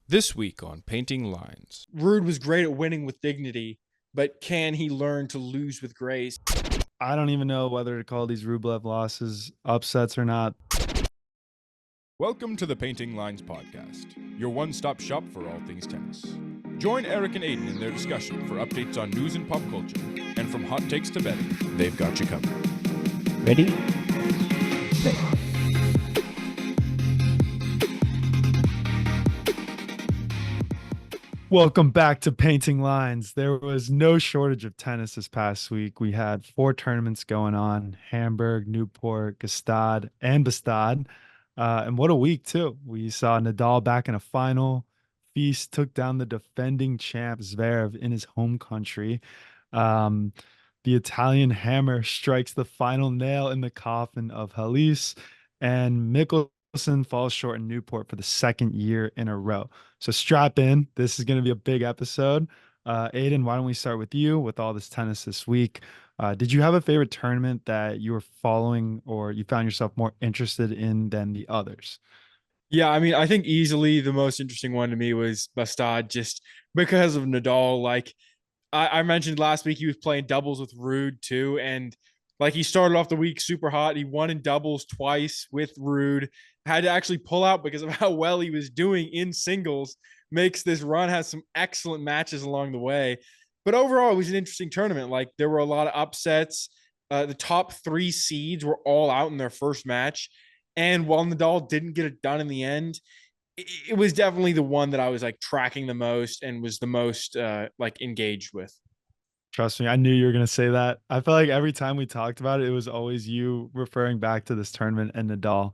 This week on Painting Lines. Ruud was great at winning with dignity, but can he learn to lose with grace? I don't even know whether to call these Rublev losses upsets or not. Welcome to the Painting Lines podcast, your one-stop shop for all things tennis. Join Erik and Aidan in their discussion for updates on news and pop culture, and from hot takes to betting, they've got you covered. Ready? Welcome back to Painting Lines. There was no shortage of tennis this past week. We had 4 tournaments going on: Hamburg, Newport, Gstaad, and Bastad. And what a week, too. We saw Nadal back in a final. Fils took down the defending champ Zverev in his home country. Um, the Italian hammer strikes the final nail in the coffin of Halys, and Michelsen falls short in Newport for the second year in a row. So strap in. This is going to be a big episode. Aidan, why don't we start with you with all this tennis this week? Did you have a favorite tournament that you were following or you found yourself more interested in than the others? Yeah, I mean, I think easily the most interesting one to me was Bastad, just because of Nadal. Like I mentioned last week, he was playing doubles with Ruud too, and like he started off the week super hot. He won in doubles twice with Ruud. Had to actually pull out because of how well he was doing in singles. Makes this run, has some excellent matches along the way. But overall, it was an interesting tournament. Like there were a lot of upsets. The top 3 seeds were all out in their first match. And while Nadal didn't get it done in the end, it was definitely the one that I was like tracking the most and was the most like engaged with. Trust me, I knew you were going to say that. I felt like every time we talked about it, it was always you referring back to this tournament and Nadal.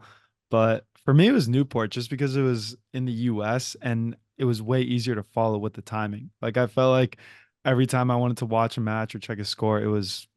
But for me, it was Newport just because it was in the US and it was way easier to follow with the timing. Like I felt like every time I wanted to watch a match or check a score, it was,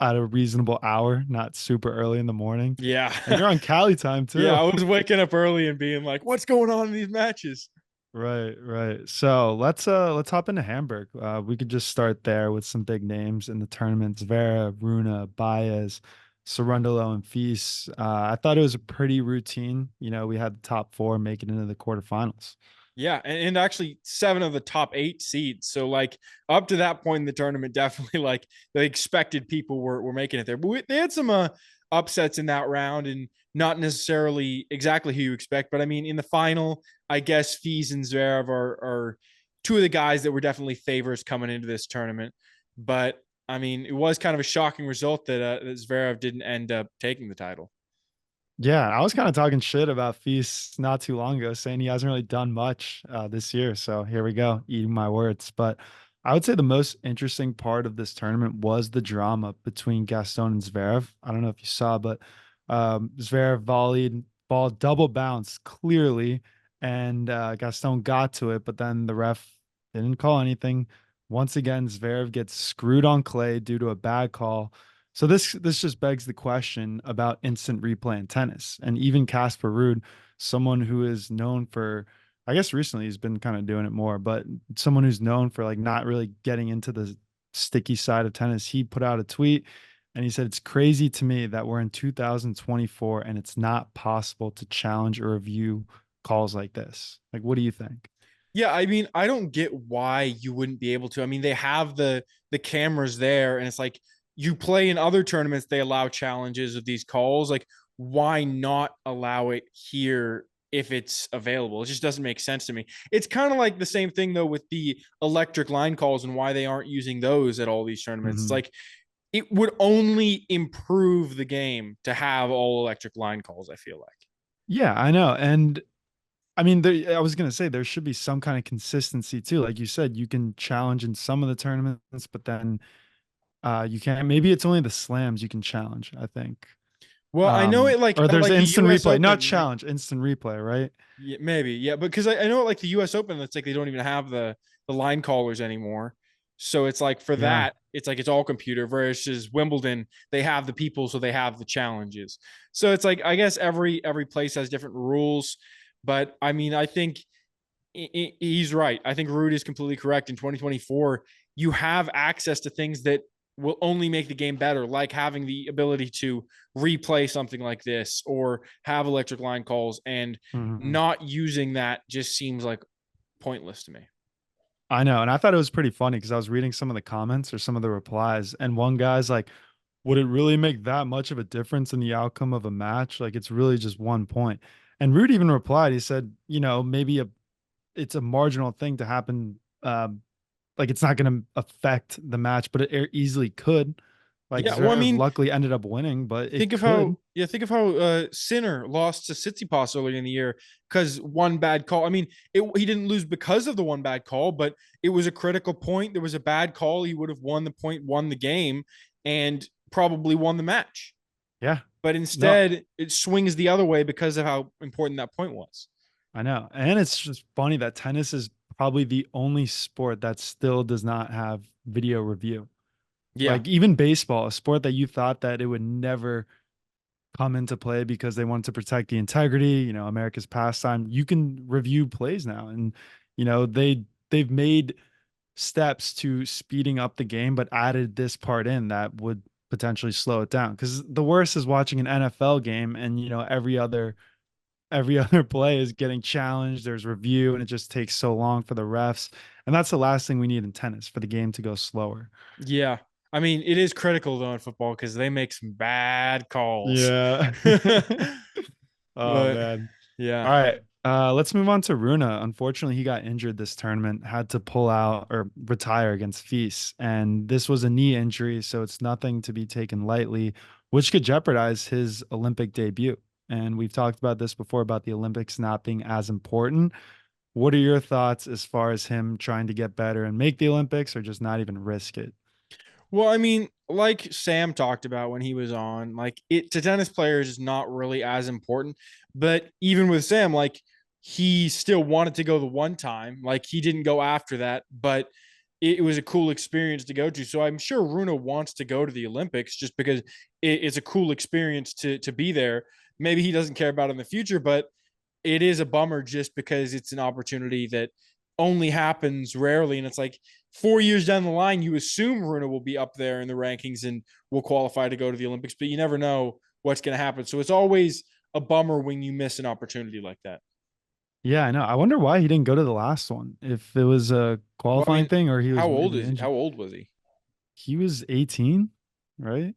at a reasonable hour, not super early in the morning. Yeah. And you're on Cali time Yeah, too. I was waking up early and being like, what's going on in these matches? Right, right. So let's hop into Hamburg. We could just start there with some big names in the tournaments: Vera, Runa, Baez, Sarundalo, and Fils. I thought it was a pretty routine. We had the top 4 make it into the quarterfinals. Yeah, and actually 7 of the top 8 seeds. So like up to that point in the tournament, definitely like the expected people were making it there. But they had some upsets in that round, and not necessarily exactly who you expect. But I mean, in the final, I guess Fils and Zverev are 2 of the guys that were definitely favorites coming into this tournament. But I mean, it was kind of a shocking result that Zverev didn't end up taking the title. Yeah, I was kind of talking shit about Feast not too long ago, saying he hasn't really done much this year. So here we go, eating my words. But I would say the most interesting part of this tournament was the drama between Gaston and Zverev. I don't know if you saw, but Zverev volleyed ball double bounce clearly, and Gaston got to it, but then the ref didn't call anything. Once again, Zverev gets screwed on clay due to a bad call. So this just begs the question about instant replay in tennis. And even Casper Ruud, someone who is known for, I guess recently he's been kind of doing it more, but someone who's known for like not really getting into the sticky side of tennis, he put out a tweet and he said, "It's crazy to me that we're in 2024 and it's not possible to challenge or review calls like this." Like, what do you think? Yeah, I mean, I don't get why you wouldn't be able to. I mean, they have the cameras there, and it's like you play in other tournaments, they allow challenges of these calls. Like, why not allow it here if it's available? It just doesn't make sense to me. It's kind of like the same thing though with the electric line calls and why they aren't using those at all these tournaments. It's Mhm. like it would only improve the game to have all electric line calls, I feel like. Yeah, I know. And I mean, I was gonna say there should be some kind of consistency too. Like you said, you can challenge in some of the tournaments, but then you can't. Maybe it's only the slams you can challenge, I think. Well, I know it Or at there's like the instant US replay, not Open, like challenge, instant replay, right? yeah, maybe. Yeah, because I know like the US Open, it's like they don't even have the line callers anymore. So it's like for Yeah. that, it's like it's all computer versus Wimbledon, they have the people, so they have the challenges. So it's like I guess every place has different rules, but I mean, I think he's right. I think Ruud is completely correct. In 2024, you have access to things that will only make the game better, like having the ability to replay something like this or have electric line calls, and Mhm. not using that just seems like pointless to me. I know. And I thought it was pretty funny because I was reading some of the comments or some of the replies, and one guy's like, would it really make that much of a difference in the outcome of a match? Like it's really just 1 point. And Ruud even replied, he said, maybe it's a marginal thing to happen. Like it's not going to affect the match, but it easily could. Like Yeah, well, I Zverev mean, luckily ended up winning, but it think of could. how Sinner lost to Tsitsipas earlier in the year because one bad call. I mean, he didn't lose because of the one bad call, but it was a critical point. There was a bad call. He would have won the point, won the game, and probably won the match. Yeah. But No, instead, it swings the other way because of how important that point was. I know. And it's just funny that tennis is probably the only sport that still does not have video review. Yeah, Like even baseball, a sport that you thought that it would never come into play because they wanted to protect the integrity, America's pastime. You can review plays now, and they've made steps to speeding up the game, but added this part in that would potentially slow it down. Because the worst is watching an NFL game, and every other play is getting challenged. There's review, and it just takes so long for the refs. And that's the last thing we need in tennis, for the game to go slower. yeah. I mean, it is critical though in football because they make some bad calls. Yeah. Oh But man. yeah, All right. Let's move on to Runa. Unfortunately, he got injured this tournament, had to pull out or retire against Fils. And this was a knee injury, so it's nothing to be taken lightly, which could jeopardize his Olympic debut. And we've talked about this before about the Olympics not being as important. What are your thoughts as far as him trying to get better and make the Olympics, or just not even risk it? well, I mean, like Sam talked about when he was on, like it to tennis players is not really as important. But even with Sam, like he still wanted to go the one time. Like he didn't go after that, but it was a cool experience to go to. So I'm sure Runa wants to go to the Olympics just because it's a cool experience to be there. Maybe he doesn't care about it in the future, but it is a bummer just because it's an opportunity that only happens rarely. And it's like 4 years down the line, you assume Runa will be up there in the rankings and will qualify to go to the Olympics, but you never know what's going to happen. So it's always a bummer when you miss an opportunity like that. Yeah, I know. I wonder why he didn't go to the last one. If it was a Well, I qualifying mean, thing or he was how old really is he? injured. How old was he? He was 18, right?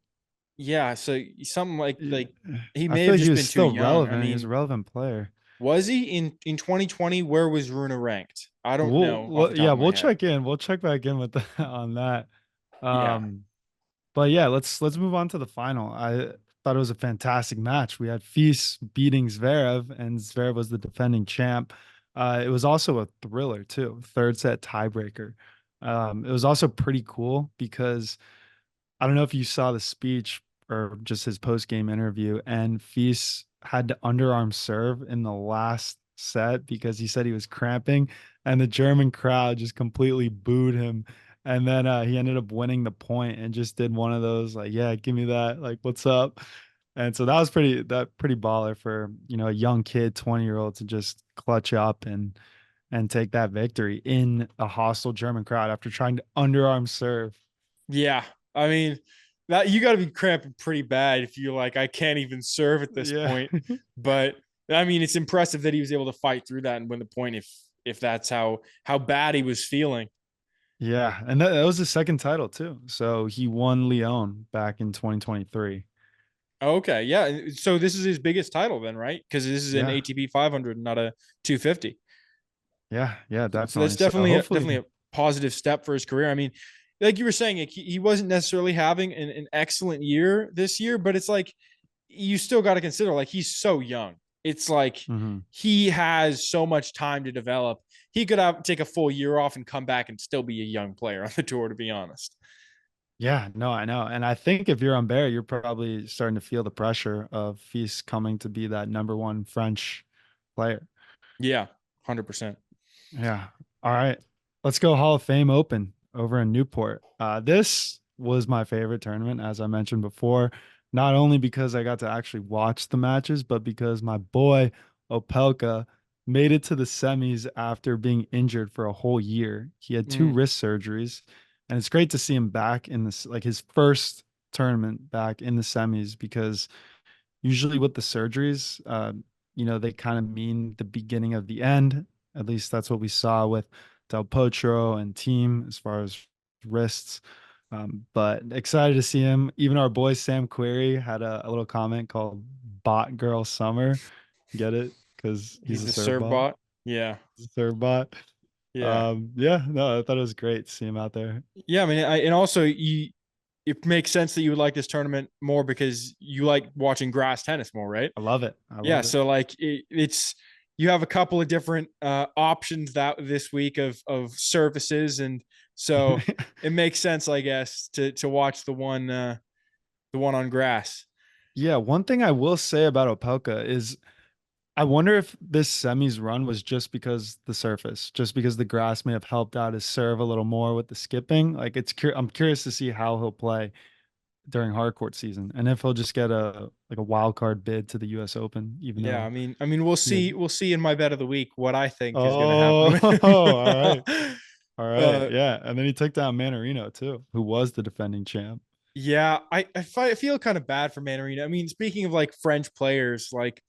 Yeah, so something Yeah. like he I may feel have like he just was been too still young. I relevant. He was a mean, relevant player. was he in 2020? Where was Runa ranked? I don't We'll, know off the we'll top yeah, of my we'll head. check in. We'll check back in with on that. Yeah. Um, but yeah, let's move on to the final. I thought it was a fantastic match. We had Fils beating Zverev, and Zverev was the defending champ. It was also a thriller too, third set tiebreaker. It was also pretty cool because I don't know if you saw the speech or just his post game interview, and Fils had to underarm serve in the last set because he said he was cramping, and the German crowd just completely booed him. And then he ended up winning the point and just did one of those like, yeah, give me that, like, what's up? And so that was pretty baller for a young kid, 20-year-old to just clutch up and take that victory in a hostile German crowd after trying to underarm serve. Yeah. I mean, that you got to be cramping pretty bad if you're like, I can't even serve at this Yeah. point. But I mean, it's impressive that he was able to fight through that and win the point if that's how bad he was feeling. Yeah, and that was his second title too. So he won Lyon back in 2023. Okay. Yeah. So this is his biggest title then, right? Because this is an Yeah, ATP 500, not a 250. yeah, So that's definitely. So definitely hopefully, a positive step for his career. I mean, like you were saying, like, he wasn't necessarily having an excellent year this year, but it's like you still got to consider like he's so young. It's like mhm. he has so much time to develop. He could have take a full year off and come back and still be a young player on the tour, to be honest. Yeah, no, I know. And I think if you're on Bear, you're probably starting to feel the pressure of Fils coming to be that number one French player. Yeah, 100%. Yeah. All right. Let's go Hall of Fame Open over in Newport. This was my favorite tournament, as I mentioned before, not only because I got to actually watch the matches, but because my boy Opelka made it to the semis after being injured for a whole year. He had two Mm. wrist surgeries, and it's great to see him back in this, like his first tournament back in the semis, because usually with the surgeries, they kind of mean the beginning of the end. At least that's what we saw with Del Potro and team as far as wrists. But excited to see him. Even our boy Sam Query had a little comment called "Bot Girl Summer." Get it? Because he's He's a the serve serve bot. bot. Yeah. He's a serve bot. Yeah. Yeah, no, I thought it was great to see him out there. Yeah. I mean, and also it makes sense that you would like this tournament more because you like watching grass tennis more, right? I love it. I Yeah. love it. So like it's you have a couple of different options that this week of surfaces, and so it makes sense, I guess, to watch the one on grass. Yeah, one thing I will say about Opelka is I wonder if this semis run was just because the surface, just because the grass may have helped out his serve a little more with the skipping. Like I'm curious to see how he'll play during hard court season and if he'll just get a wild card bid to the US Open, even Yeah, though I mean, we'll yeah. see. We'll see in my bet of the week what I think is going to happen Oh, with all right. him. All right. uh, Yeah. And then he took down Manarino too, who was the defending champ. yeah, I feel kind of bad for Manarino. I mean, speaking of like French players, like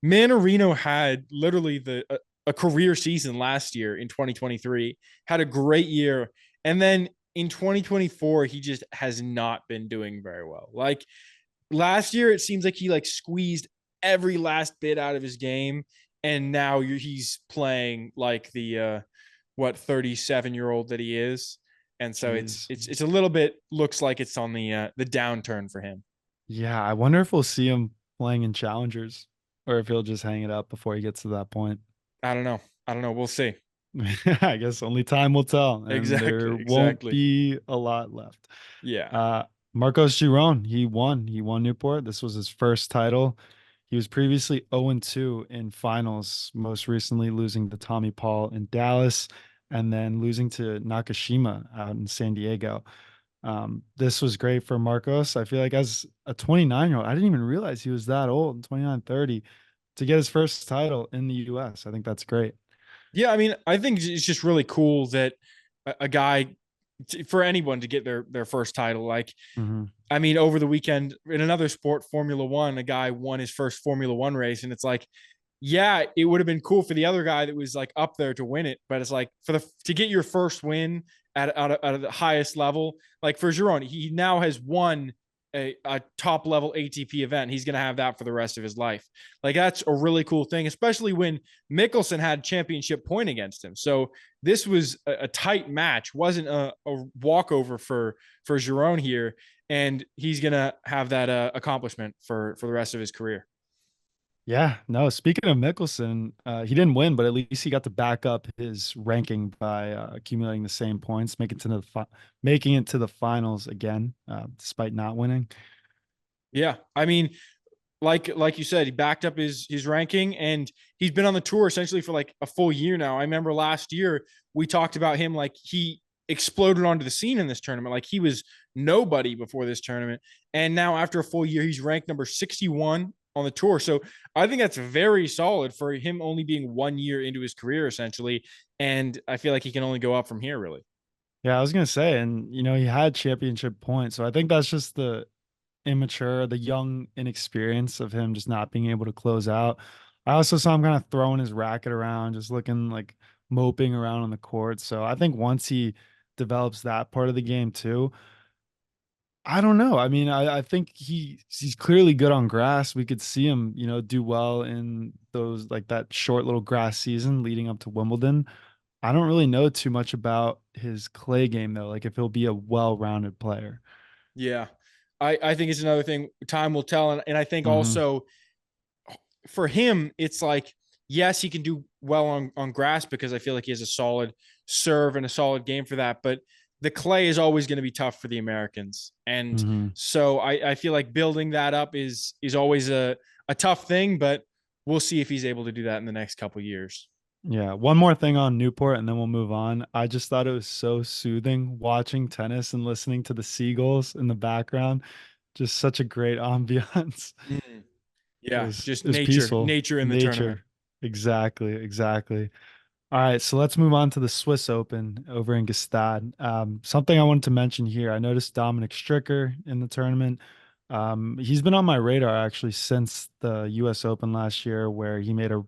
Manarino had literally a career season last year in 2023, had a great year, and then in 2024 he just has not been doing very well. Like last year, it seems like he like squeezed every last bit out of his game, and now he's playing like the what 37-year-old that he is, and so Jeez. it's a little bit looks like it's on the downturn for him. Yeah. I wonder if we'll see him playing in challengers or if he'll just hang it up before he gets to that point. I don't know. I don't know. We'll see. I guess only time will tell, and Exactly. there won't Exactly. be a lot left. Yeah. Uh, Marcos Giron, he won. He won Newport. This was his first title. He was previously 0-2 in finals, most recently losing to Tommy Paul in Dallas and then losing to Nakashima out in San Diego. This was great for Marcos. I feel like as a 29-year-old, I didn't even realize he was that old, 29, 30, to get his first title in the US. I think that's great. Yeah. I mean, I think it's just really cool that a guy for anyone to get their first title. Like, Mhm. I mean, over the weekend in another sport, Formula One, a guy won his first Formula One race, and it's like, yeah, it would have been cool for the other guy that was like up there to win it, but it's like for the to get your first win at the highest level, like for Giron, he now has won a top level ATP event. He's going to have that for the rest of his life. Like that's a really cool thing, especially when Michelsen had championship point against him. So this was a tight match, wasn't a walkover for Giron here, and he's going to have that accomplishment for the rest of his career. Yeah, no, speaking of Mickelson, he didn't win, but at least he got to back up his ranking by accumulating the same points, making it to the finals again, despite not winning. Yeah, I mean, like you said, he backed up his ranking, and he's been on the tour essentially for like a full year now. I remember last year we talked about him like he exploded onto the scene in this tournament. Like he was nobody before this tournament, and now after a full year, he's ranked number 61 on the tour. So I think that's very solid for him only being 1 year into his career essentially, and I feel like he can only go up from here really. Yeah, I was gonna say, and he had championship points, so I think that's just the immature, the young inexperience of him just not being able to close out. I also saw him kind of throwing his racket around, just looking like moping around on the court. So I think once he develops that part of the game too, I don't know. I mean, I think he's clearly good on grass. We could see him, do well in those like that short little grass season leading up to Wimbledon. I don't really know too much about his clay game though, like if he'll be a well-rounded player. Yeah. I think it's another thing. Time will tell. And I think Hmm. also for him, it's like, yes, he can do well on grass because I feel like he has a solid serve and a solid game for that. But the clay is always going to be tough for the Americans. And Hmm. so I feel like building that up is always a tough thing, but we'll see if he's able to do that in the next couple of years. Yeah, one more thing on Newport and then we'll move on. I just thought it was so soothing watching tennis and listening to the seagulls in the background. Just such a great ambiance. Mm. It Yeah, was just it was peaceful. nature in the tournament. Nature. Exactly, exactly. All right, so let's move on to the Swiss Open over in Gstaad. Something I wanted to mention here. I noticed Dominic Stricker in the tournament. He's been on my radar actually since the U.S. Open last year, where he made a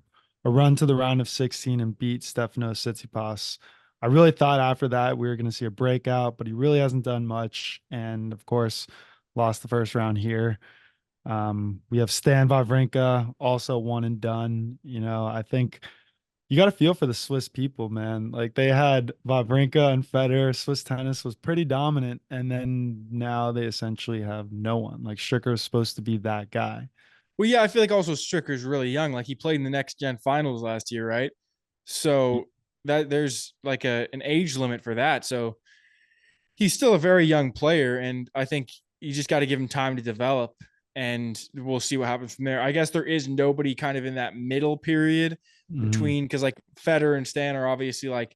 a run to the round of 16 and beat Stefanos Tsitsipas. I really thought after that we were going to see a breakout, but he really hasn't done much. And of course, lost the first round here. We have Stan Wawrinka, also one and done. I think you got to feel for the Swiss people, man. Like they had Wawrinka and Federer. Swiss tennis was pretty dominant, and then now they essentially have no one. Like Stricker is supposed to be that guy. Well, yeah, I feel like also Stricker's really young. Like he played in the next gen finals last year, right? So that there's like an age limit for that. So he's still a very young player, and I think you just got to give him time to develop, and we'll see what happens from there. I guess there is nobody kind of in that middle period Mhm. between, because like Federer and Stan are obviously like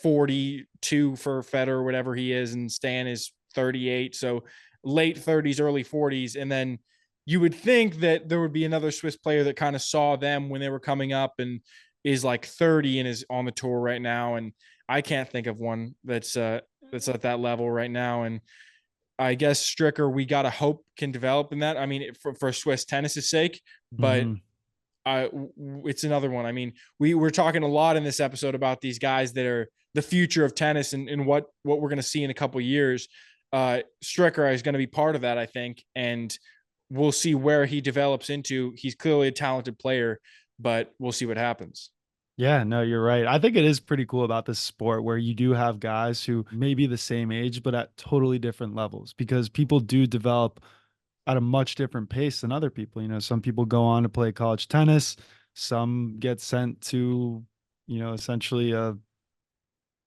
42 for Federer, whatever he is, and Stan is 38. So late 30s, early 40s. And then you would think that there would be another Swiss player that kind of saw them when they were coming up and is like 30 and is on the tour right now. And I can't think of one that's at that level right now. And I guess Stricker, we got to hope can develop in that. I mean, for Swiss tennis's sake, but Mhm. it's another one. I mean, we're talking a lot in this episode about these guys that are the future of tennis and what we're going to see in a couple of years. Stricker is going to be part of that, I think, and we'll see where he develops into. He's clearly a talented player, but we'll see what happens. Yeah, no, you're right. I think it is pretty cool about this sport where you do have guys who may be the same age, but at totally different levels because people do develop at a much different pace than other people. Some people go on to play college tennis, some get sent to, essentially a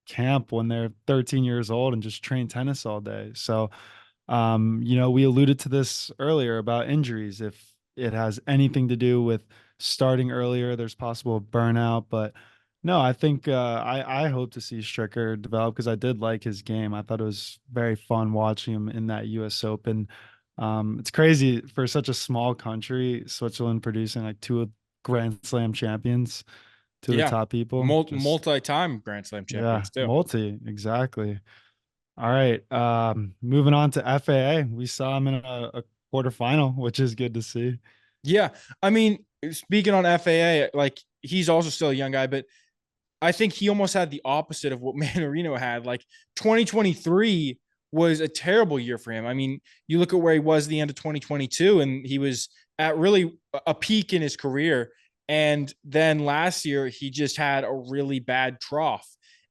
camp when they're 13 years old and just train tennis all day. So, we alluded to this earlier about injuries. If it has anything to do with starting earlier, there's possible burnout. But no, I think I hope to see Stricker develop because I did like his game. I thought it was very fun watching him in that U.S. Open. It's crazy for such a small country, Switzerland producing like two Grand Slam champions, two of the Yeah, top people. Just multi-time Grand Slam yeah, champions too. multi exactly. All right. Moving on to FAA. We saw him in a quarterfinal, which is good to see. Yeah, I mean, speaking on FAA, like he's also still a young guy, but I think he almost had the opposite of what Manarino had. Like 2023 was a terrible year for him. I mean, you look at where he was at the end of 2022, and he was at really a peak in his career. And then last year, he just had a really bad trough.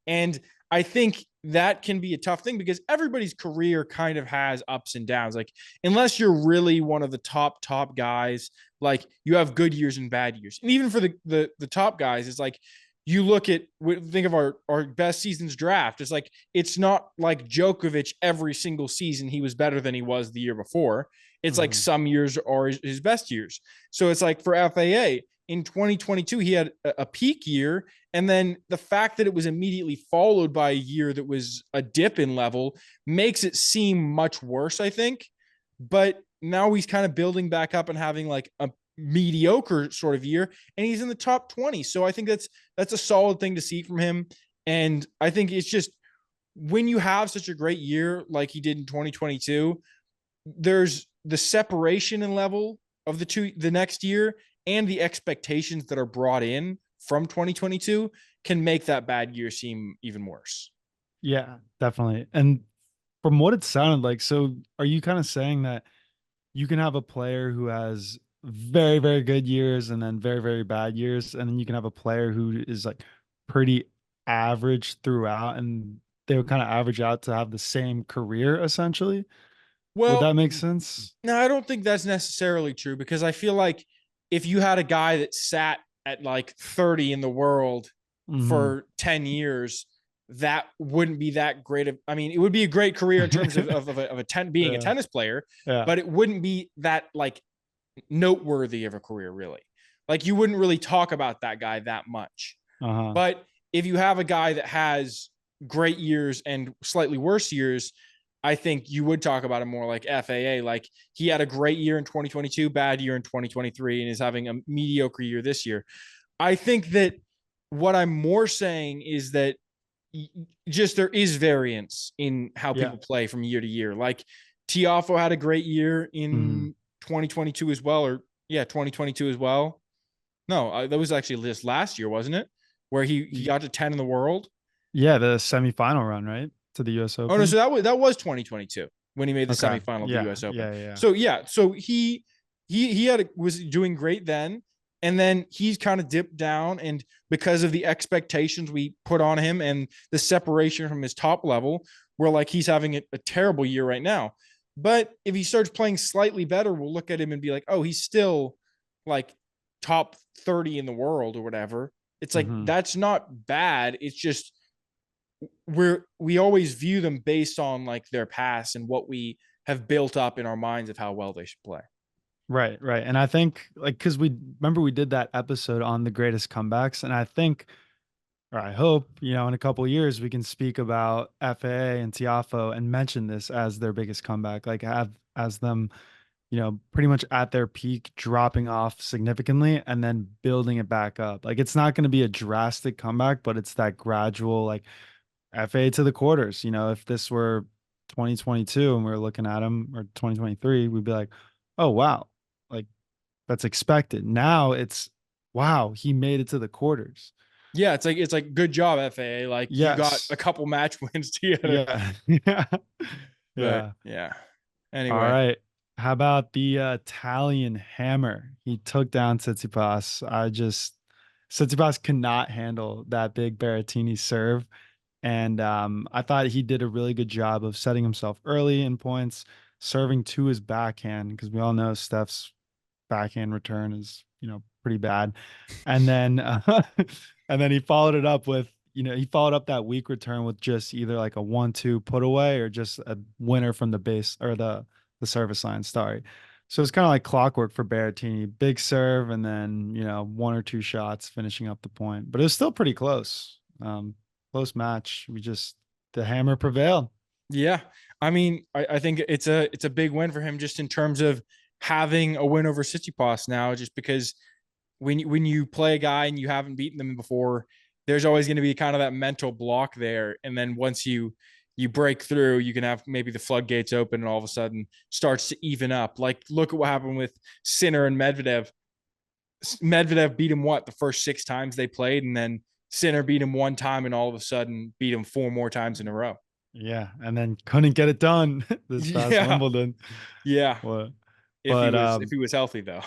And I think that can be a tough thing because everybody's career kind of has ups and downs. Like, unless you're really one of the top guys, like you have good years and bad years. And even for the top guys, it's like you look at, think of our best seasons draft. It's like, it's not like Djokovic every single season he was better than he was the year before. It's like Mhm. some years are his best years. So it's like for FAA in 2022, he had a peak year. And then the fact that it was immediately followed by a year that was a dip in level makes it seem much worse, I think. But now he's kind of building back up and having like a mediocre sort of year, and he's in the top 20. So I think that's a solid thing to see from him. And I think it's just when you have such a great year like he did in 2022, there's the separation in level of the next year, and the expectations that are brought in from 2022 can make that bad year seem even worse. Yeah, definitely. And from what it sounded like, so are you kind of saying that you can have a player who has very, very good years and then very, very bad years, and then you can have a player who is like pretty average throughout, and they would kind of average out to have the same career essentially? Would Well, that make sense? no, I don't think that's necessarily true because I feel like if you had a guy that sat at like 30 in the world Hmm. for 10 years, that wouldn't be that great of, I mean, it would be a great career in terms of being a Yeah. tennis player, Yeah. but it wouldn't be that like noteworthy of a career, really. Like you wouldn't really talk about that guy that much. Uh-huh. But if you have a guy that has great years and slightly worse years, I think you would talk about him more like FAA. Like he had a great year in 2022, bad year in 2023, and is having a mediocre year this year. I think that what I'm more saying is that just there is variance in how Yeah. people play from year to year. Like Tiafo had a great year Mhm. in 2022 as well, or yeah, 2022 as well. No, that was actually this last year, wasn't it? Where he got to 10 in the world. Yeah, the semifinal run, right? To the US Oh no, Open. so that was 2022 when he made the Okay. semifinal of the Yeah. US Open. Yeah. Yeah. So he was doing great then, and then he's kind of dipped down, and because of the expectations we put on him and the separation from his top level, we're like he's having a terrible year right now. But if he starts playing slightly better, we'll look at him and be like, oh, he's still like top 30 in the world or whatever. It's like Mhm. that's not bad. It's just we always view them based on like their past and what we have built up in our minds of how well they should play. Right, right. And I think like because we remember we did that episode on the greatest comebacks, and I think or I hope, in a couple of years we can speak about FAA and Tiafo and mention this as their biggest comeback, like have as them, pretty much at their peak, dropping off significantly and then building it back up. Like it's not going to be a drastic comeback, but it's that gradual, like FA to the quarters. If this were 2022 and we were looking at them, or 2023, we'd be like, oh, wow, like that's expected. Now it's, wow, he made it to the quarters. Yeah, it's like good job, FAA. Like you got Yes. a couple match wins together. Yeah. Yeah. But Yeah. yeah. All Anyway, right. How about the Italian hammer? He took down Tsitsipas. Tsitsipas could not handle that big Berrettini serve. And I thought he did a really good job of setting himself early in points, serving to his backhand, because we all know Steph's backhand return is, pretty bad. And then and then he followed it up with, he followed up that weak return with just either like a 1-2 put away or just a winner from the base or the service line, sorry. So it's kind of like clockwork for Berrettini. Big serve and then, one or two shots finishing up the point. But it was still pretty close. Close match. The hammer prevailed. yeah. I mean, I think it's a big win for him just in terms of having a win over Tsitsipas now, just because when you play a guy and you haven't beaten them before, there's always going to be kind of that mental block there. And then once you break through, you can have maybe the floodgates open and all of a sudden starts to even up. Like look at what happened with Sinner and Medvedev. Medvedev beat him the first 6 times they played, and then Sinner beat him 1 time, and all of a sudden beat him 4 more times in a row. Yeah, and then couldn't get it done this past Yeah, Wimbledon. yeah. What? If he But was if he was healthy though.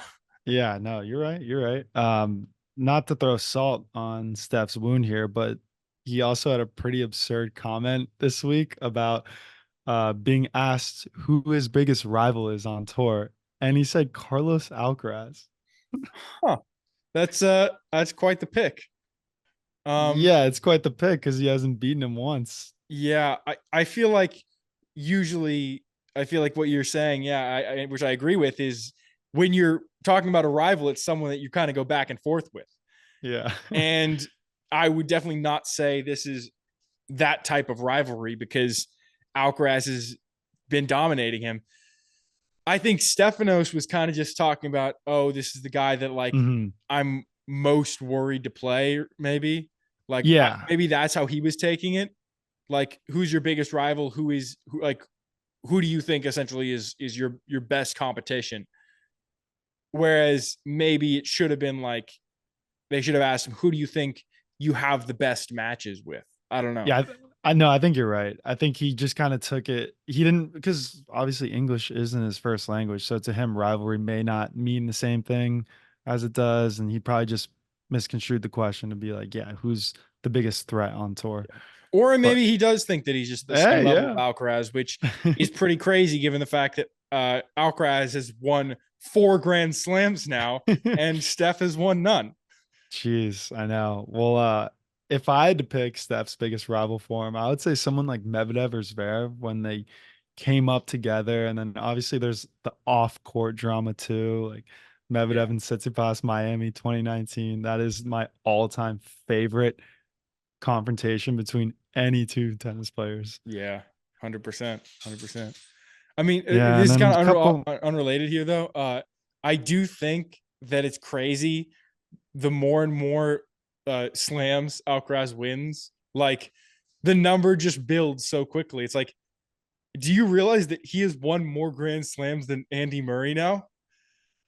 yeah, no, you're right. You're right. Not to throw salt on Steph's wound here, but he also had a pretty absurd comment this week about being asked who his biggest rival is on tour, and he said Carlos Alcaraz. Huh. That's quite the pick. Yeah, it's quite the pick because he hasn't beaten him once. Yeah, I feel like usually I feel like what you're saying, yeah, which I agree with, is when you're talking about a rival, it's someone that you kind of go back and forth with. Yeah. And I would definitely not say this is that type of rivalry because Alcaraz has been dominating him. I think Stefanos was kind of just talking about, oh, this is the guy that like Mhm. I'm most worried to play, maybe. Like Yeah. maybe that's how he was taking it. Like, who's your biggest rival? Who do you think essentially is your best competition? Whereas maybe it should have been like they should have asked him, who do you think you have the best matches with? I don't know. Yeah, I know. I think you're right. I think he just kind of took it. He didn't, because obviously English isn't his first language. So to him, rivalry may not mean the same thing as it does. And he probably just misconstrued the question to be like, yeah, who's the biggest threat on tour? Or But maybe he does think that he's just the same hey, level of yeah. Alcaraz, which is pretty crazy given the fact that Alcaraz has won 4 Grand Slams now and Steph has won none. Jeez, I know. Well, if I had to pick Steph's biggest rival for him, I would say someone like Medvedev or Zverev when they came up together. And then obviously there's the off-court drama too, like Yeah. Medvedev and Tsitsipas, Miami 2019. That is my all-time favorite confrontation between any two tennis players. Yeah. 100%. 100%. I mean, Yeah, and this is then kind a of couple. unrelated here, though. I do think that it's crazy the more and more slams Alcaraz wins, like the number just builds so quickly. It's like, do you realize that he has won more Grand Slams than Andy Murray now?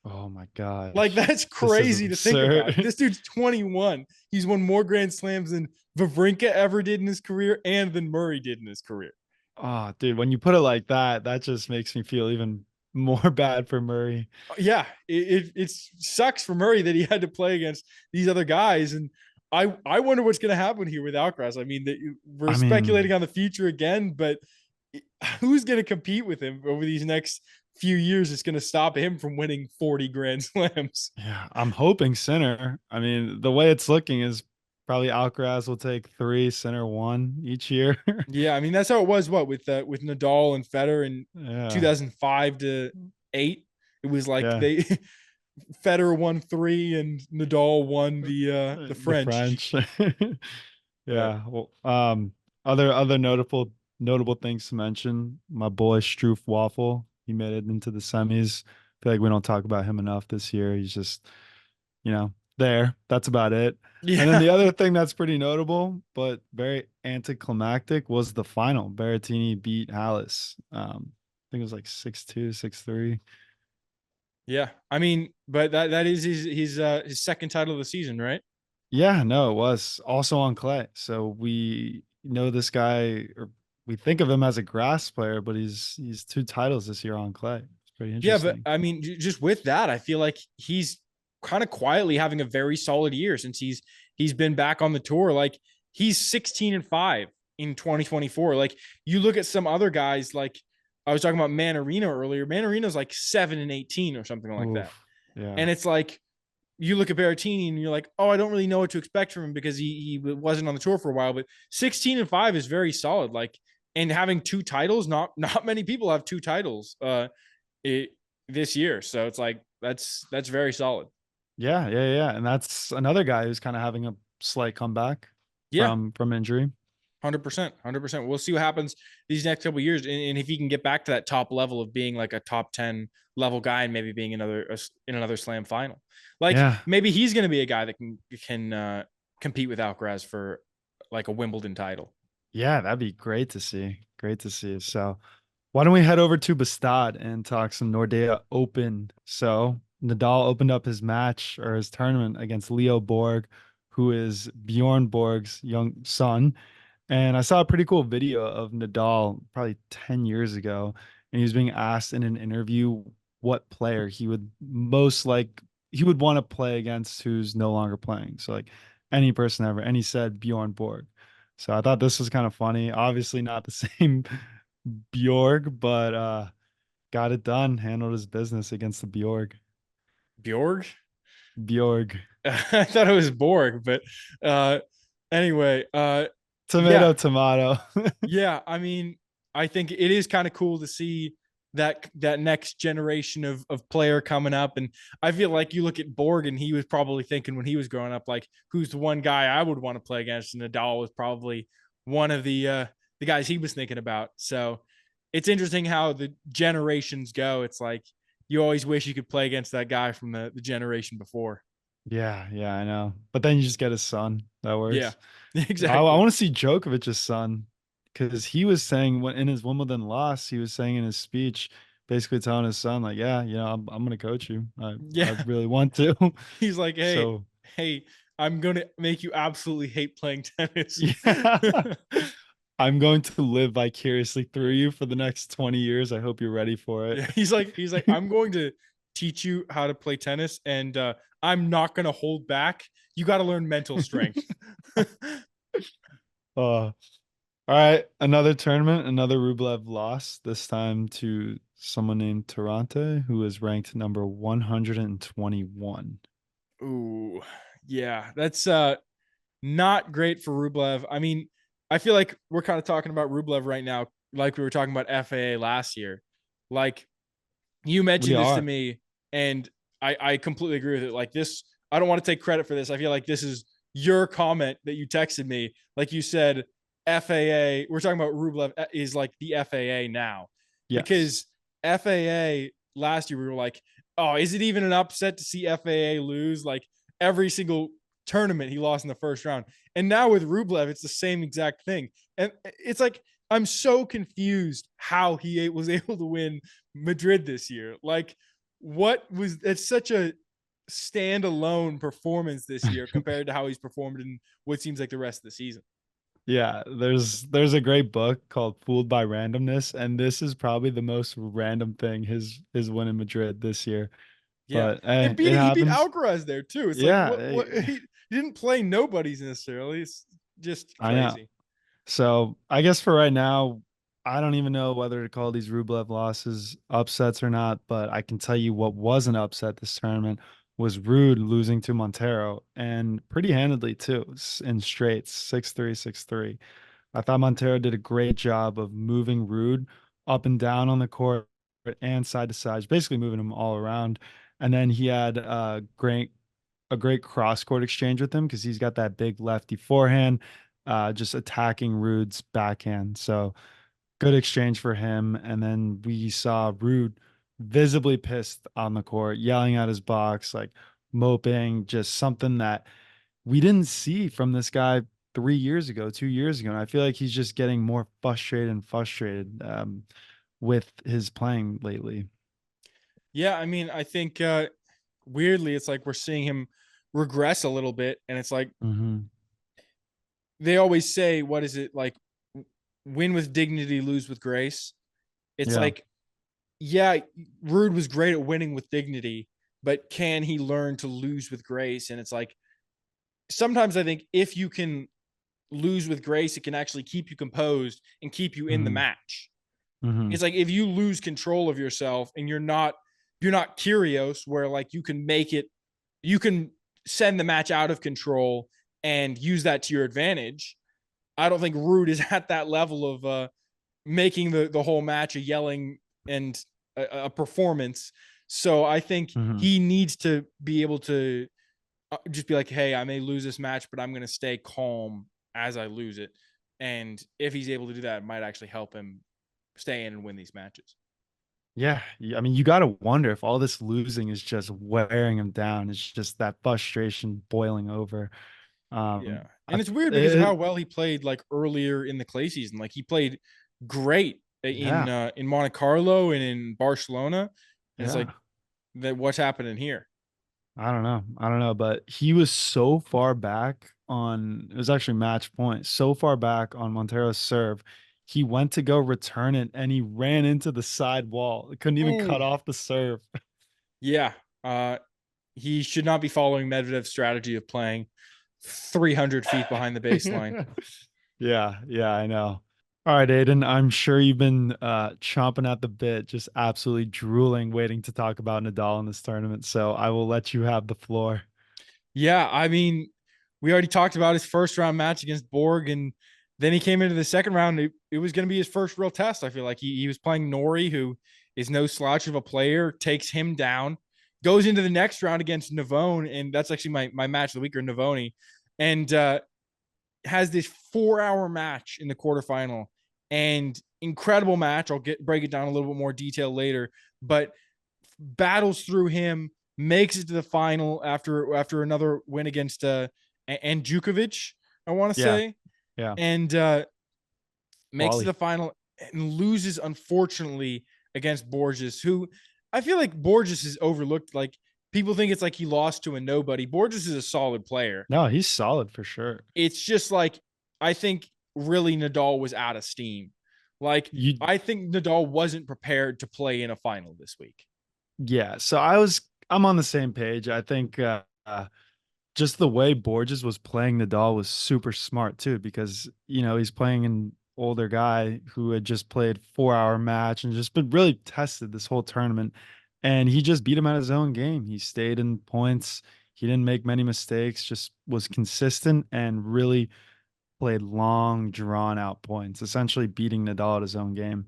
Oh my Like, gosh. that's This is crazy to think about. absurd. This dude's 21. He's won more Grand Slams than Wawrinka ever did in his career and than Murray did in his career. Oh, dude, when you put it like that, that just makes me feel even more bad for Murray. Yeah, it sucks for Murray that he had to play against these other guys. And I wonder what's going to happen here with Alcaraz. I mean, we're I mean, speculating on the future again, but who's going to compete with him over these next few years? It's going to stop him from winning 40 Grand Slams. yeah, I'm hoping Sinner. I mean, the way it's looking is probably Alcaraz will take 3, Sinner 1 each year. Yeah, I mean that's how it was. What with Nadal and Federer in Yeah, 2005 to 8, it was like yeah. they Federer won 3 and Nadal won the The French. French. Yeah. Yeah. Well, other notable things to mention. My boy Struff Waffle, he made it into the semis. I feel like we don't talk about him enough this year. He's just, there. That's about it. And then Yeah. the other thing that's pretty notable, but very anticlimactic, was the final. Berrettini beat Hallis. I think it was like 6-2, 6-3. Yeah. I mean, but that is his second title of the season, right? Yeah, no, it was also on clay. So we know this guy, or we think of him as a grass player, but he's 2 titles this year on clay. It's pretty Yeah, but interesting. I mean, just with that, I feel like he's kind of quietly having a very solid year since he's been back on the tour. Like, he's 16-5 in 2024. Like, you look at some other guys, like I was talking about Manarino earlier. Manarino's like 7-18 or something like that. Oof. Yeah. And it's like, you look at Berrettini and you're like, oh, I don't really know what to expect from him because he wasn't on the tour for a while. But 16-5 is very solid. Like, and having 2 titles, not many people have 2 titles. It, this year. So it's like that's very solid. Yeah, yeah, yeah. And that's another guy who's kind of having a slight comeback Yeah, from injury. 100%, 100%. We'll see what happens these next couple of years, and if he can get back to that top level of being like a top 10 level guy, and maybe being in another Slam final, like Yeah. maybe he's going to be a guy that can compete with Alcaraz for like a Wimbledon title. Yeah, that'd be great to see. Great to see. So why don't we head over to Bastad and talk some Nordea Open? So Nadal opened up his match or his tournament against Leo Borg, who is Bjorn Borg's young son. And I saw a pretty cool video of Nadal probably 10 years ago. And he was being asked in an interview what player he would want to play against who's no longer playing. So like any person ever. And he said Bjorn Borg. So I thought this was kind of funny. Obviously not the same Bjorg, but got it done. Handled his business against the Bjorg. Bjorg. Bjorg. I thought it was Borg, but uh anyway, Tomato, yeah. tomato. Yeah, I mean, I think it is kind of cool to see that next generation of player coming up. And I feel like you look at Borg and he was probably thinking when he was growing up, like, who's the one guy I would want to play against? And Nadal was probably one of the guys he was thinking about. So it's interesting how the generations go. It's like you always wish you could play against that guy from the generation before. Yeah, yeah, I know. But then you just get his son. That Yeah, works. I exactly. want to see Djokovic's son because he was saying when in his Wimbledon loss, he was saying in his speech, basically telling his son, like, yeah, I'm gonna coach you. I Yeah. really want to. He's like, So hey, I'm gonna make you absolutely hate playing tennis. yeah. I'm going to live vicariously through you for the next 20 years. I hope you're ready for it. Yeah, he's like, I'm going to teach you how to play tennis, and I'm not gonna hold back. You got to learn mental strength. All right, another tournament, another Rublev loss, this time to someone named Tarante, who is ranked number 121. Ooh, yeah, that's not great for Rublev. I mean, I feel like we're kind of talking about Rublev right now, like we were talking about FAA last year. Like, you We mentioned this to are. me, and I completely agree with it. Like, this, I don't want to take credit for this. I feel like this is your comment that you texted me. Like, you said, FAA, we're talking about Rublev is like the FAA now, Yes. because FAA last year we were like, oh, is it even an upset to see FAA lose? Like, every single tournament he lost in the first round. And now with Rublev, it's the same exact thing. And it's like, I'm so confused how he was able to win Madrid this year. Like, it's such a standalone performance this year compared to how he's performed in what seems like the rest of the season. Yeah, there's a great book called Fooled by Randomness, and this is probably the most random thing his win in Madrid this year. Yeah, But and it he beat happens. Alcaraz there too. It's like Yeah, what he didn't play nobodies necessarily. It's just I know. crazy. So I guess for right now, I don't even know whether to call these Rublev losses upsets or not, but I can tell you what was an upset this tournament was Ruud losing to Montero and pretty handedly too in straights, 6-3, 6-3. I thought Montero did a great job of moving Ruud up and down on the court and side to side, basically moving him all around. And then he had a great cross court exchange with him because he's got that big lefty forehand, just attacking Ruud's backhand. So good exchange for him. And then we saw Ruud visibly pissed on the court, yelling at his box, like moping, just something that we didn't see from this guy 3 years ago, 2 years ago. And I feel like he's just getting more frustrated and frustrated with his playing lately. Yeah, I mean, I think weirdly, it's like we're seeing him regress a little bit, and it's like Mm-hmm. they always say, "What is it like? Win with dignity, lose with grace." It's Yeah. like, yeah, Rude was great at winning with dignity, but can he learn to lose with grace? And it's like sometimes I think if you can lose with grace, it can actually keep you composed and keep you in the Mm-hmm. match. Mm-hmm. It's like if you lose control of yourself and you're not curious where like you can send the match out of control and use that to your advantage. I don't think Rude is at that level of making the whole match a yelling and a performance. So I think Mm-hmm. he needs to be able to just be like, hey, I may lose this match, but I'm going to stay calm as I lose it. And if he's able to do that, it might actually help him stay in and win these matches. Yeah, I mean, you got to wonder if all this losing is just wearing him down. It's just that frustration boiling over. Yeah. I, And it's weird because of how well he played like earlier in the clay season. Like he played great yeah, in Monte Carlo and in Barcelona. And it's yeah. like that what's happening here. I don't know, but he was so far back on, it was actually match point, so far back on Montero's serve. He went to go return it and he ran into the side wall. Couldn't even cut Ooh. off the serve. Yeah. He should not be following Medvedev's strategy of playing 300 feet behind the baseline. Yeah, yeah, I know. All right, Aiden, I'm sure you've been chomping at the bit, just absolutely drooling, waiting to talk about Nadal in this tournament. So I will let you have the floor. Yeah, I mean, we already talked about his first round match against Borg, and then he came into the second round. It was going to be his first real test. I feel like he was playing Nori, who is no slouch of a player, takes him down, goes into the next round against Navone, and that's actually my match of the week, or Navoni, and has this 4 hour match in the quarterfinal, and incredible match. I'll break it down a little bit more detail later, but battles through him, makes it to the final after another win against and Djokovic, I want to Yeah, say, yeah. and makes it to Wally. the final and loses unfortunately against Borges, who I feel like Borges is overlooked. Like people think it's like he lost to a nobody. Borges is a solid player. No, he's solid for sure. It's just like I think really Nadal was out of steam. Like You I think Nadal wasn't prepared to play in a final this week. Yeah, so I'm on the same page. I think just the way Borges was playing Nadal was super smart too, because he's playing an older guy who had just played 4 hour match and just been really tested this whole tournament. And he just beat him at his own game. He stayed in points. He didn't make many mistakes, just was consistent and really played long, drawn out points, essentially beating Nadal at his own game.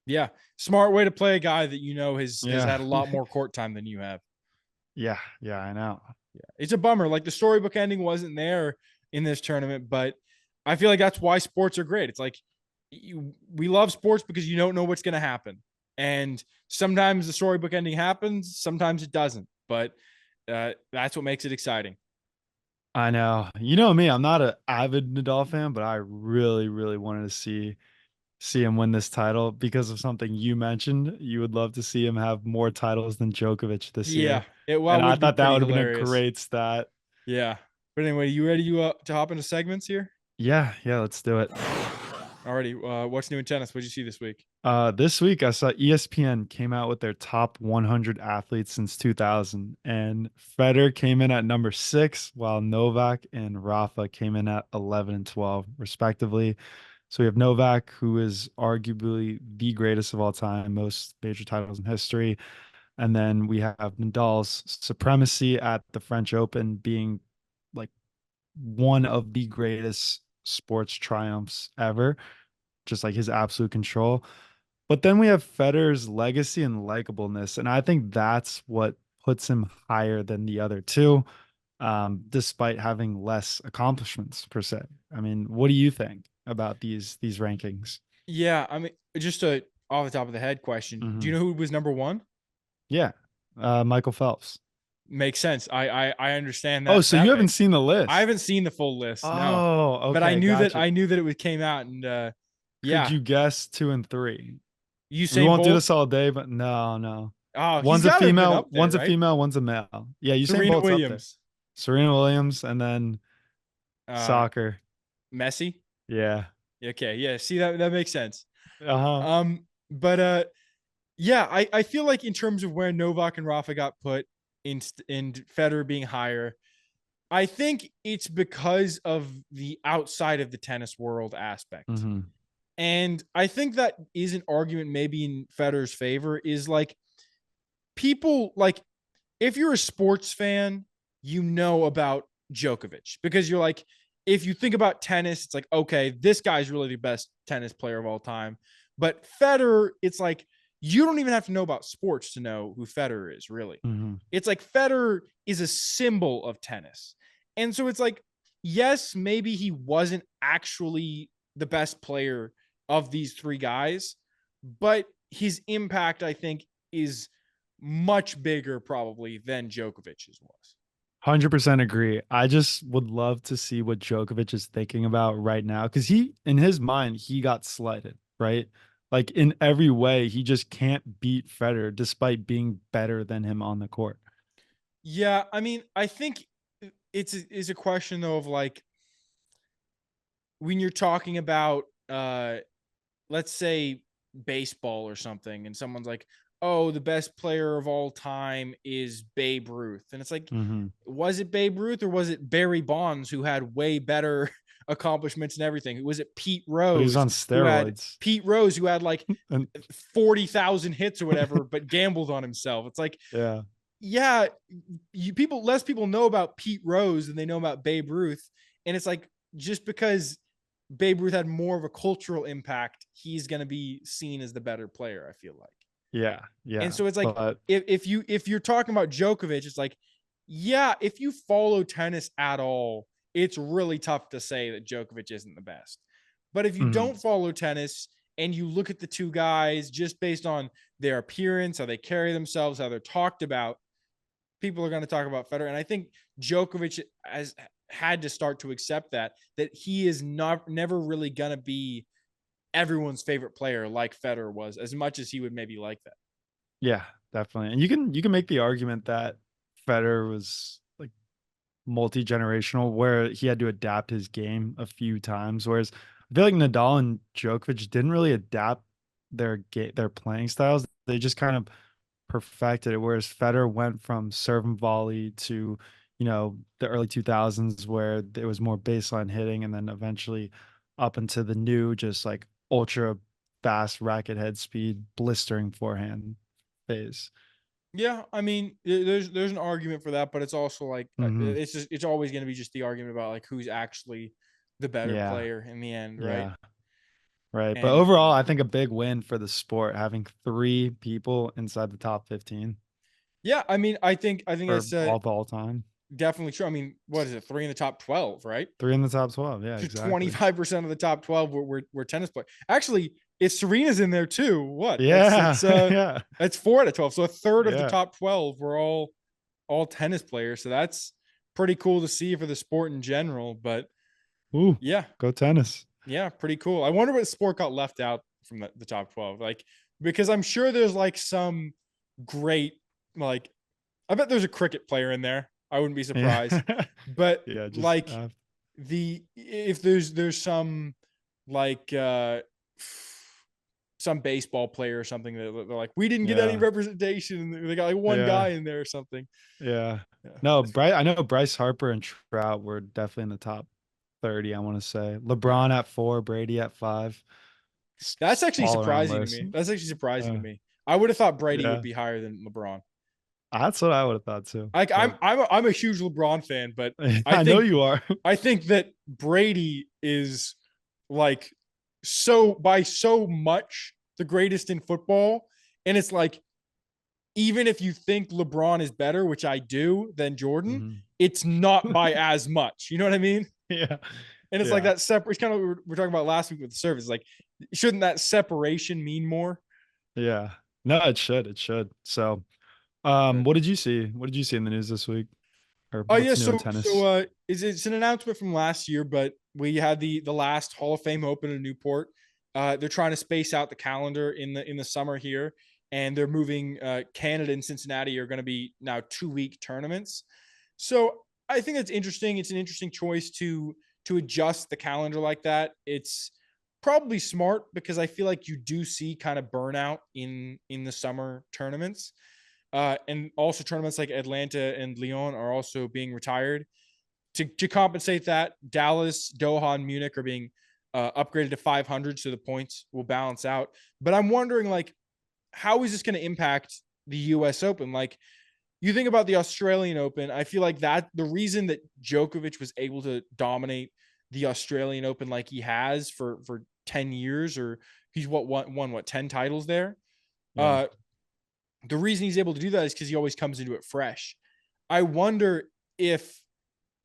Yeah, smart way to play a guy that has Yeah. had a lot more court time than you have. Yeah, yeah, I know. Yeah, it's a bummer. Like the storybook ending wasn't there in this tournament, but I feel like that's why sports are great. It's like we love sports because you don't know what's going to happen, and sometimes the storybook ending happens, sometimes it doesn't. But that's what makes it exciting. I know. You know me, I'm not an avid Nadal fan, but I really, really wanted to see see him win this title because of something you mentioned. You would love to see him have more titles than Djokovic this Yeah, year. it And I would be thought that pretty would have been a hilarious. great stat. Yeah. But anyway, you ready to hop into segments here? Yeah, let's do it. Alrighty. What's new in tennis? What'd you see this week? This week I saw ESPN came out with their top 100 athletes since 2000, and Federer came in at number 6, while Novak and Rafa came in at 11 and 12, respectively. So we have Novak, who is arguably the greatest of all time, most major titles in history. And then we have Nadal's supremacy at the French Open being like one of the greatest sports triumphs ever, just like his absolute control. But then we have Federer's legacy and likableness, and I think that's what puts him higher than the other two, despite having less accomplishments per se. I mean, what do you think about these rankings? Yeah, I mean, just a off the top of the head question. Do you Mhm. know who was number one? Yeah, Michael Phelps. Makes sense. I understand Oh, that so you haven't makes. seen the I list? haven't seen the full list, no, Oh, but I okay, knew that gotcha. I knew that it was came out, and Could yeah, you guess 2 and 3? We Usain won't do Bolt. this all day, but no, no. Oh, he's One's a got to have been female, up there, one's a right? female, one's a male. Yeah, Usain Serena Bolt's up there. Williams, Serena Williams, and then uh, soccer. Messi. Yeah. Okay, yeah. See that makes sense. Uh-huh. But yeah, I feel like in terms of where Novak and Rafa got put in Federer being higher, I think it's because of the outside of the tennis world aspect. Hmm. And I think that is an argument maybe in Federer's favor is like people like if you're a sports fan, you know about Djokovic because you're like, if you think about tennis, it's like, okay, this guy's really the best tennis player of all time. But Federer, it's like, you don't even have to know about sports to know who Federer is, really. Hmm. It's like Federer is a symbol of tennis. And so it's like, yes, maybe he wasn't actually the best player of these three guys, but his impact, I think, is much bigger probably than Djokovic's was. 100% agree. I just would love to see what Djokovic is thinking about right now because in his mind, he got slighted, right? Like in every way, he just can't beat Federer despite being better than him on the court. Yeah, I mean, I think it's a question though of like when you're talking about let's say baseball or something and someone's like, "Oh, the best player of all time is Babe Ruth." And it's like, Hmm. was it Babe Ruth or was it Barry Bonds who had way better accomplishments and everything? Was it But he's on steroids. Pete Rose who had like And 40,000 hits or whatever but gambled on himself? It's like, yeah. yeah, less people know about Pete Rose than they know about Babe Ruth, and it's like just because Babe Ruth had more of a cultural impact, he's going to be seen as the better player, I feel like. Yeah. And Yeah. so it's like But if you're talking about Djokovic, it's like, yeah, if you follow tennis at all, it's really tough to say that Djokovic isn't the best. But if you mhm. don't follow tennis and you look at the two guys just based on their appearance, how they carry themselves, how they're talked about, people are going to talk about Federer. And I think Djokovic has had to start to accept that he is not never really going to be everyone's favorite player like Federer was, as much as he would maybe like that. Yeah, definitely. And you can make the argument that Federer was like multi-generational where he had to adapt his game a few times. Whereas I feel like Nadal and Djokovic didn't really adapt their playing styles. They just kind of perfected it. Whereas Federer went from serve and volley to, the early 2000s where there was more baseline hitting, and then eventually up into the new, just like ultra fast racket head speed, blistering forehand phase. Yeah, I mean, there's an argument for that, but it's also like Hmm. it's always going to be just the argument about like who's actually the better Yeah. player in the end, right? Yeah. Right. But And overall, I think a big win for the sport having 3 people inside the top 15 yeah, I mean, I think for that's all time. definitely true. I mean, what is it? 3 in the top 12, right? 3 in the top 12. Yeah, exactly. 25% of the top 12 were tennis players. Actually, it's Serena's in there too. What? Yeah. It's Yeah. it's 4 out of 12. So a third of the Yeah. top 12 were all tennis players. So that's pretty cool to see for the sport in general. But Ooh, yeah, go tennis. Yeah, pretty cool. I wonder what sport got left out from the top 12. Like, because I'm sure there's like some great, like, I bet there's a cricket player in there. I wouldn't be Yeah. surprised. But Yeah, just like if there's some like some baseball player or something that they're like, we didn't get any yeah. representation. They got like one Yeah. guy in there or something. Yeah. Yeah. No, I know Bryce Harper and Trout were definitely in the top 30, I want to say. Yeah. LeBron at 4, Brady at 5. That's actually All around surprising to list. me. That's actually surprising to Yeah. me. I would have thought Brady would Yeah. be higher than LeBron. That's what I would have thought too. Like But I'm a huge LeBron fan, but I I know think you are. I think that Brady is like so by so much the greatest in football. And it's like, even if you think LeBron is better, which I do, than Jordan, Mhm. it's not by as much. You know what I mean? Yeah. And it's like Yeah. that separate. It's kind of what we were talking about last week with the service. Like, shouldn't that separation mean more? Yeah. No, it should. It should. So, what did you see? What did you see in the news this week? Or Oh yeah, what's new in tennis? it's an announcement from last year, but we had the last Hall of Fame Open in Newport. They're trying to space out the calendar in the summer here, and they're moving. Canada and Cincinnati are going to be now 2-week tournaments. So I think that's interesting. It's an interesting choice to adjust the calendar like that. It's probably smart because I feel like you do see kind of burnout in the summer tournaments. And also tournaments like Atlanta and Lyon are also being retired. To compensate that, Dallas, Doha, and Munich are being upgraded to 500, so the points will balance out. But I'm wondering, like, how is this going to impact the U.S. Open? Like, you think about the Australian Open, I feel like that the reason that Djokovic was able to dominate the Australian Open like he has for 10 years, or he's won 10 titles there. Yeah. Uh, the reason he's able to do that is because he always comes into it fresh. I wonder if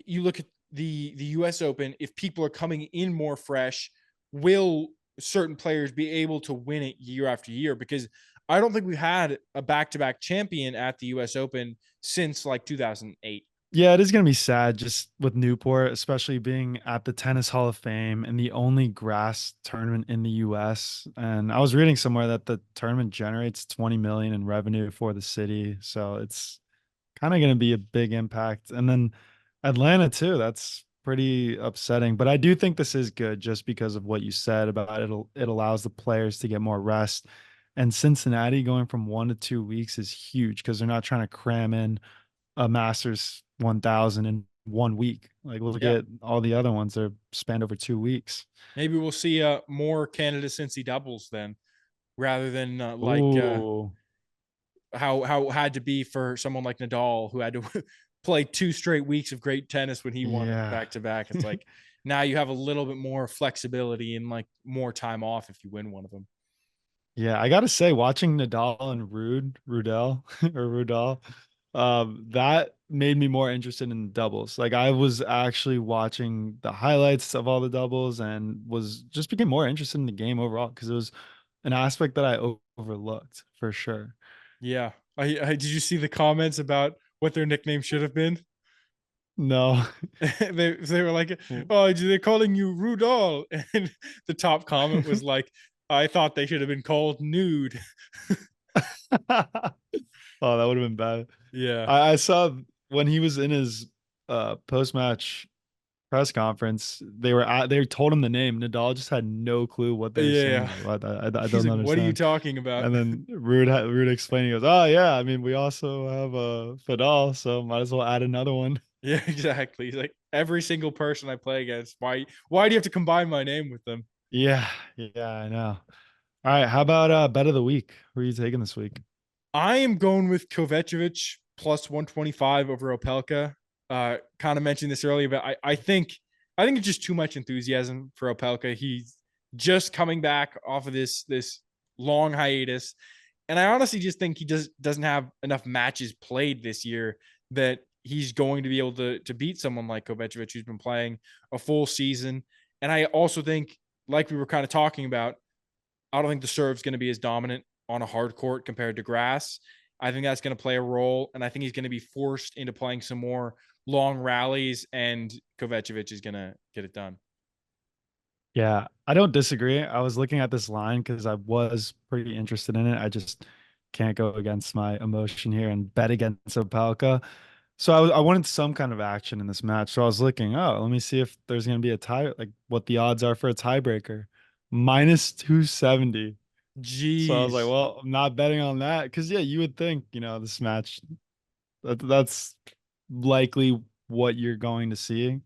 you look at the US Open, if people are coming in more fresh, will certain players be able to win it year after year? Because I don't think we've had a back-to-back champion at the US Open since like 2008. Yeah, it is going to be sad just with Newport, especially being at the Tennis Hall of Fame and the only grass tournament in the US. And I was reading somewhere that the tournament generates 20 million in revenue for the city. So it's kind of going to be a big impact. And then Atlanta too, that's pretty upsetting. But I do think this is good just because of what you said about it allows the players to get more rest. And Cincinnati going from 1 to 2 weeks is huge because they're not trying to cram in a Masters 1000 in 1 week. Like look Yeah. at all the other ones that are spanned over 2 weeks. Maybe we'll see more Canada Cincy doubles then, rather than Ooh, how it had to be for someone like Nadal, who had to play 2 straight weeks of great tennis when he won it yeah. back to back. It's like now you have a little bit more flexibility and like more time off if you win one of them. Yeah, I gotta say, watching Nadal and Rudell or Rudal, that made me more interested in doubles. Like I was actually watching the highlights of all the doubles and was just became more interested in the game overall because it was an aspect that I overlooked for sure. Yeah. Did you see the comments about what their nickname should have been? No. They were like, "Oh, they're calling you Rudol," and the top comment was like, "I thought they should have been called Nude." Oh, that would have been bad. Yeah. I saw when he was in his post-match press conference, they told him the name. Nadal just had no clue what they were saying. Yeah. Like, what I He's don't like, "What are you understand. talking about?" And then Rude explaining, he goes, "Oh yeah, I mean we also have a Fidel, so might as well add another one." Yeah, exactly. He's like, every single person I play against, why do you have to combine my name with them? Yeah, yeah, I know. All right, how about bet of the week? Who are you taking this week? I am going with Kovacevic plus 125 over Opelka. Kind of mentioned this earlier, but I think it's just too much enthusiasm for Opelka. He's just coming back off of this long hiatus. And I honestly just think he just doesn't have enough matches played this year that he's going to be able to beat someone like Kovacevic, who's been playing a full season. And I also think, like we were kind of talking about, I don't think the serve's going to be as dominant on a hard court compared to grass. I think that's going to play a role, and I think he's going to be forced into playing some more long rallies, and Kovacevic is going to get it done. Yeah, I don't disagree. I was looking at this line because I was pretty interested in it. I just can't go against my emotion here and bet against Opelka. So I wanted some kind of action in this match. So I was looking, oh, let me see if there's going to be a tie, like what the odds are for a tiebreaker. Minus 270. So I was like, Jeez. well, I'm not betting on that because, yeah, you would think, this match, that's likely what you're going to see,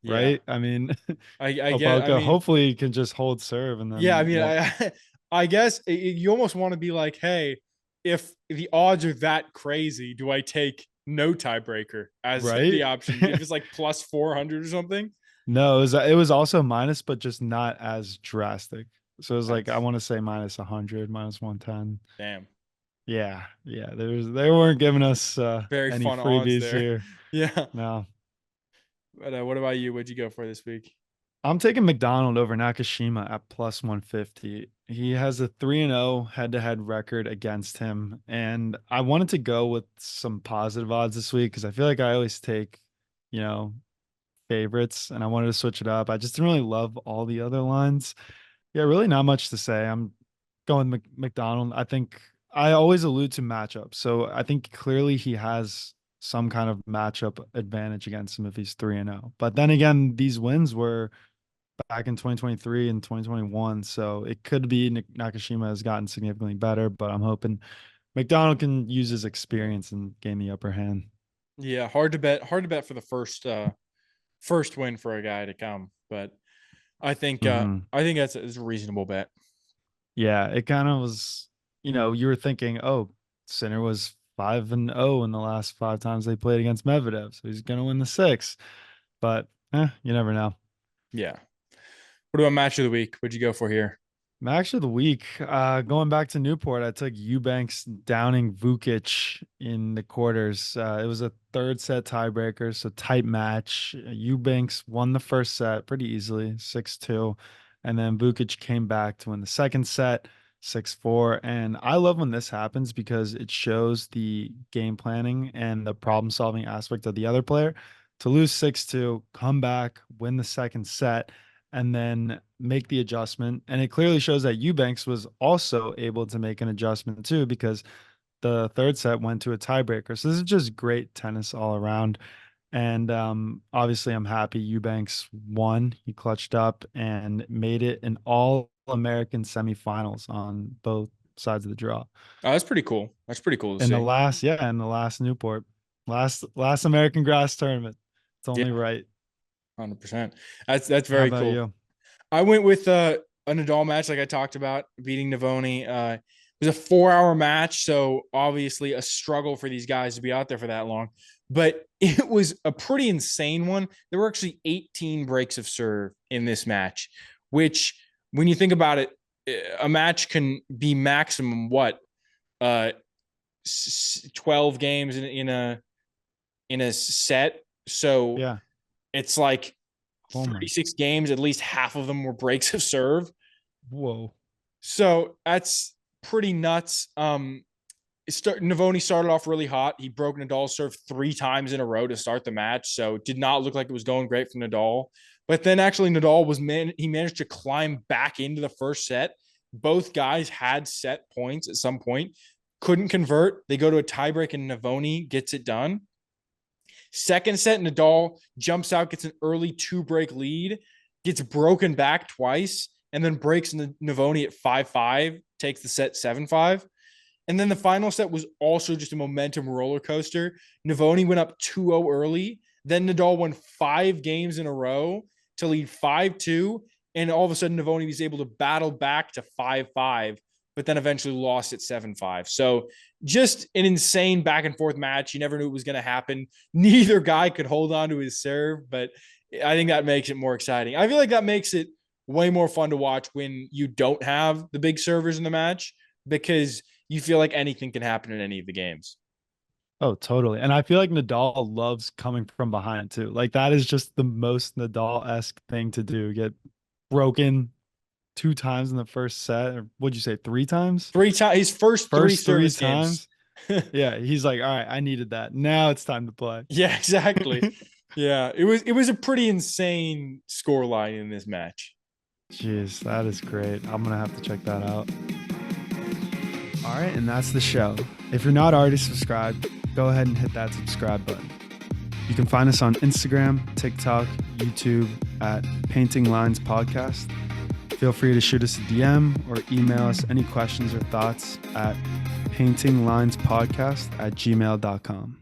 Yeah. right? I mean, I get, I Opelka mean, hopefully can just hold serve and yeah, I then mean, won't. I guess you almost want to be like, hey, if the odds are that crazy, do I take no tiebreaker as the Right? option? If it's like plus 400 or something. No, it was also minus, but just not as drastic. So it was like I That's want to say minus 100, minus 110. damn. Yeah, yeah. They weren't giving us Very any fun odds freebies there. here. Yeah. No. But what about you? What'd you go for this week? I'm taking McDonald over Nakashima at plus 150. He has a 3-0 head-to-head record against him. And I wanted to go with some positive odds this week because I feel like I always take, you know, favorites and I wanted to switch it up. I just didn't really love all the other lines. Yeah, really not much to say. I'm going McDonald. I think I always allude to matchups. So I think clearly he has some kind of matchup advantage against him if he's 3-0. But then again, these wins were back in 2023 and 2021. So it could be Nakashima has gotten significantly better, but I'm hoping McDonald can use his experience and gain the upper hand. Yeah, hard to bet. Hard to bet for the first win for a guy to come, but Hmm. I think that's a reasonable bet. Yeah, it kind of was, you were thinking, oh, Sinner was 5-0 in the last five times they played against Medvedev, so he's gonna win the six. But you never know. Yeah. What about match of the week? What'd you go for here? Match of the week, going back to Newport, I took Eubanks downing Vukic in the quarters. It was a third set tiebreaker, so tight match. Eubanks won the first set pretty easily, 6-2. And then Vukic came back to win the second set, 6-4. And I love when this happens because it shows the game planning and the problem solving aspect of the other player. To lose 6-2, come back, win the second set and then make the adjustment. And it clearly shows that Eubanks was also able to make an adjustment too, because the third set went to a tiebreaker. So this is just great tennis all around. And obviously, I'm happy Eubanks won. He clutched up and made it an all American semifinals on both sides of the draw. Oh, that's pretty cool. That's pretty cool to In the see. last, yeah, in the last Newport, last American grass tournament. It's only Yeah, right. 100%. That's How very about cool. you? I went with a Nadal match, like I talked about, beating Navoni. It was a 4 hour match, so obviously a struggle for these guys to be out there for that long. But it was a pretty insane one. There were actually 18 breaks of serve in this match, which, when you think about it, a match can be maximum what, uh, 12 games in a set. So Yeah. it's like Oh my. 36 games, at least half of them were breaks of serve. Whoa. So that's pretty nuts. Navoni started off really hot. He broke Nadal's serve 3 times in a row to start the match. So it did not look like it was going great for Nadal. But then actually Nadal he managed to climb back into the first set. Both guys had set points at some point, couldn't convert. They go to a tiebreak and Navoni gets it done. Second set, Nadal jumps out, gets an early 2 break lead, gets broken back twice, and then breaks Navoni at 5-5, takes the set 7-5. And then the final set was also just a momentum roller coaster. Navoni went up 2-0 early. Then Nadal won 5 games in a row to lead 5-2. And all of a sudden, Navoni was able to battle back to 5-5, but then eventually lost at 7-5. So just an insane back and forth match. You never knew it was going to happen. Neither guy could hold on to his serve, but I think that makes it more exciting. I feel like that makes it way more fun to watch when you don't have the big servers in the match, because you feel like anything can happen in any of the games. Oh, totally. And I feel like Nadal loves coming from behind too. Like that is just the most Nadal-esque thing to do. Get broken two times in the first set. Or what'd you say, three times? 3 times, his first three First three service games. times. Yeah, he's like, all right, I needed that. Now it's time to play. Yeah, exactly. Yeah, it was a pretty insane score line in this match. Jeez, that is great. I'm going to have to check that out. All right, and that's the show. If you're not already subscribed, go ahead and hit that subscribe button. You can find us on Instagram, TikTok, YouTube at Painting Lines Podcast. Feel free to shoot us a DM or email us any questions or thoughts at paintinglinespodcast@gmail.com.